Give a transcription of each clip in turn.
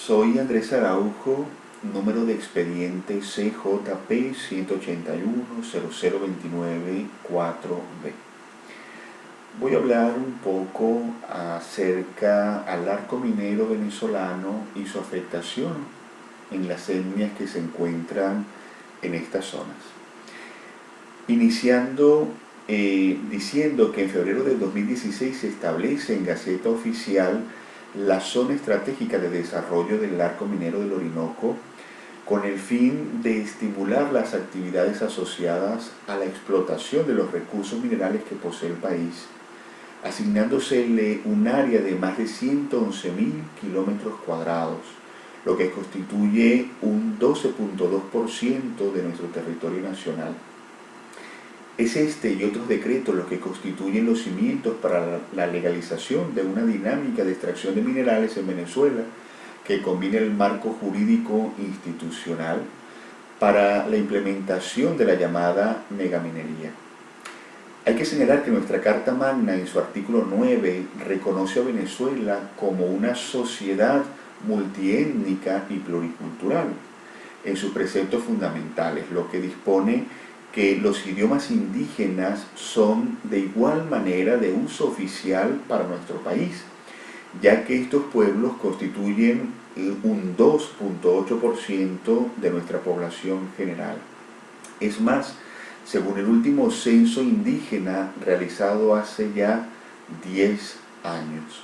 Soy Andrés Araujo, número de expediente CJP 181-0029-4B. Voy a hablar un poco acerca al arco minero venezolano y su afectación en las etnias que se encuentran en estas zonas. Iniciando diciendo que en febrero del 2016 se establece en Gaceta Oficial la zona estratégica de desarrollo del arco minero del Orinoco con el fin de estimular las actividades asociadas a la explotación de los recursos minerales que posee el país, asignándosele un área de más de 111.000 kilómetros cuadrados, lo que constituye un 12.2% de nuestro territorio nacional. Es este y otros decretos los que constituyen los cimientos para la legalización de una dinámica de extracción de minerales en Venezuela que combina el marco jurídico institucional para la implementación de la llamada megaminería. Hay que señalar que nuestra Carta Magna, en su artículo 9, reconoce a Venezuela como una sociedad multiétnica y pluricultural en sus preceptos fundamentales, lo que dispone que los idiomas indígenas son de igual manera de uso oficial para nuestro país, ya que estos pueblos constituyen un 2.8% de nuestra población general. Es más, según el último censo indígena realizado hace ya 10 años.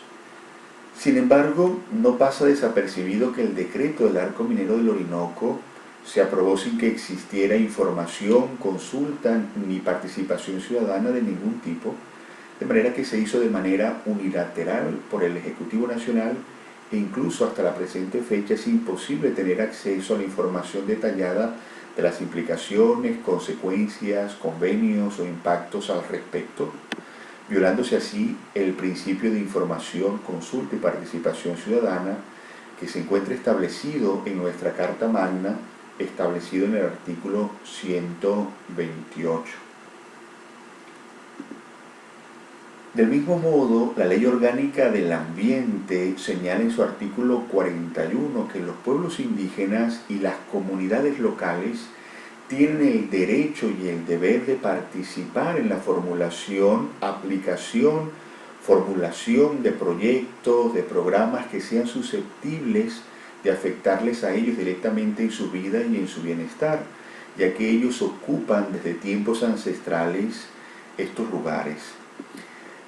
Sin embargo, no pasa desapercibido que el decreto del arco minero del Orinoco se aprobó sin que existiera información, consulta ni participación ciudadana de ningún tipo, de manera que se hizo de manera unilateral por el Ejecutivo Nacional e incluso hasta la presente fecha es imposible tener acceso a la información detallada de las implicaciones, consecuencias, convenios o impactos al respecto, violándose así el principio de información, consulta y participación ciudadana que se encuentra establecido en nuestra Carta Magna, establecido en el artículo 128. Del mismo modo, la Ley Orgánica del Ambiente señala en su artículo 41 que los pueblos indígenas y las comunidades locales tienen el derecho y el deber de participar en la formulación, aplicación, formulación de proyectos, de programas que sean susceptibles de afectarles a ellos directamente en su vida y en su bienestar, ya que ellos ocupan desde tiempos ancestrales estos lugares.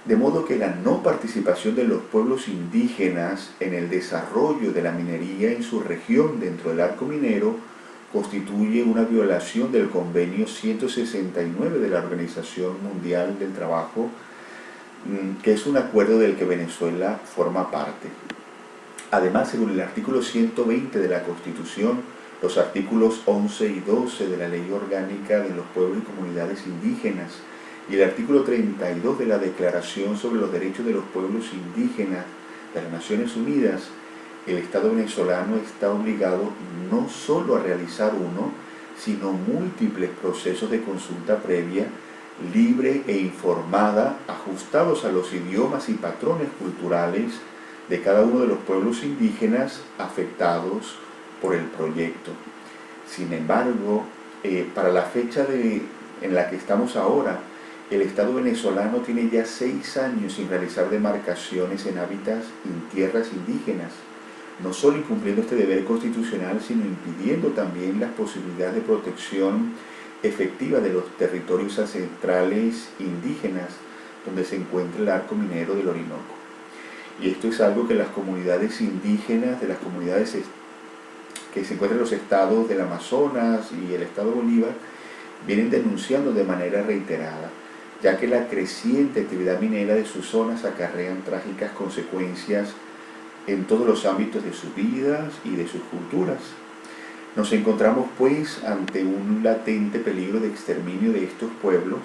De modo que la no participación de los pueblos indígenas en el desarrollo de la minería en su región dentro del arco minero constituye una violación del convenio 169 de la Organización Mundial del Trabajo, que es un acuerdo del que Venezuela forma parte. Además, según el artículo 120 de la Constitución, los artículos 11 y 12 de la Ley Orgánica de los Pueblos y Comunidades Indígenas y el artículo 32 de la Declaración sobre los Derechos de los Pueblos Indígenas de las Naciones Unidas, el Estado venezolano está obligado no solo a realizar uno, sino múltiples procesos de consulta previa, libre e informada, ajustados a los idiomas y patrones culturales de cada uno de los pueblos indígenas afectados por el proyecto. Sin embargo, para la fecha en la que estamos ahora, el Estado venezolano tiene ya 6 años sin realizar demarcaciones en hábitats en tierras indígenas, no solo incumpliendo este deber constitucional, sino impidiendo también las posibilidades de protección efectiva de los territorios ancestrales indígenas donde se encuentra el arco minero del Orinoco. Y esto es algo que las comunidades indígenas, de las comunidades que se encuentran en los estados del Amazonas y el estado Bolívar, vienen denunciando de manera reiterada, ya que la creciente actividad minera de sus zonas acarrean trágicas consecuencias en todos los ámbitos de sus vidas y de sus culturas. Nos encontramos pues ante un latente peligro de exterminio de estos pueblos,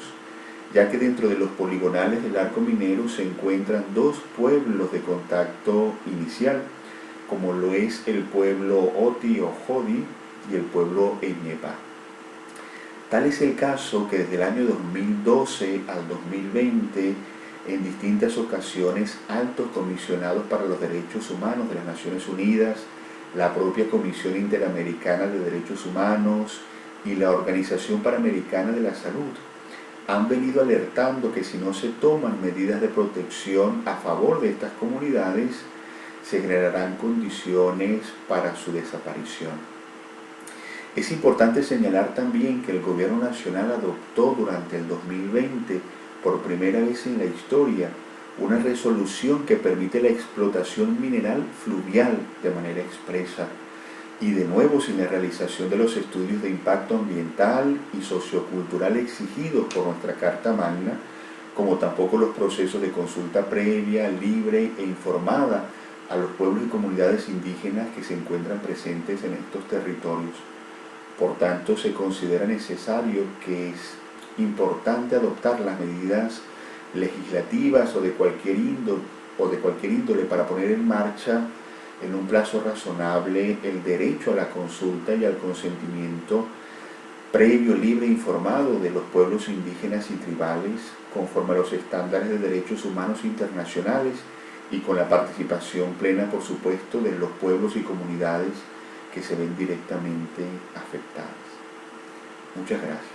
ya que dentro de los poligonales del arco minero se encuentran 2 pueblos de contacto inicial, como lo es el pueblo Oti o Jodi y el pueblo Eñepa. Tal es el caso que desde el año 2012 al 2020, en distintas ocasiones, altos comisionados para los derechos humanos de las Naciones Unidas, la propia Comisión Interamericana de Derechos Humanos y la Organización Panamericana de la Salud han venido alertando que si no se toman medidas de protección a favor de estas comunidades, se generarán condiciones para su desaparición. Es importante señalar también que el Gobierno Nacional adoptó durante el 2020, por primera vez en la historia, una resolución que permite la explotación mineral fluvial de manera expresa y de nuevo sin la realización de los estudios de impacto ambiental y sociocultural exigidos por nuestra Carta Magna, como tampoco los procesos de consulta previa, libre e informada a los pueblos y comunidades indígenas que se encuentran presentes en estos territorios. Por tanto, se considera necesario que es importante adoptar las medidas legislativas o de cualquier índole para poner en marcha en un plazo razonable el derecho a la consulta y al consentimiento previo, libre e informado de los pueblos indígenas y tribales, conforme a los estándares de derechos humanos internacionales y con la participación plena, por supuesto, de los pueblos y comunidades que se ven directamente afectadas. Muchas gracias.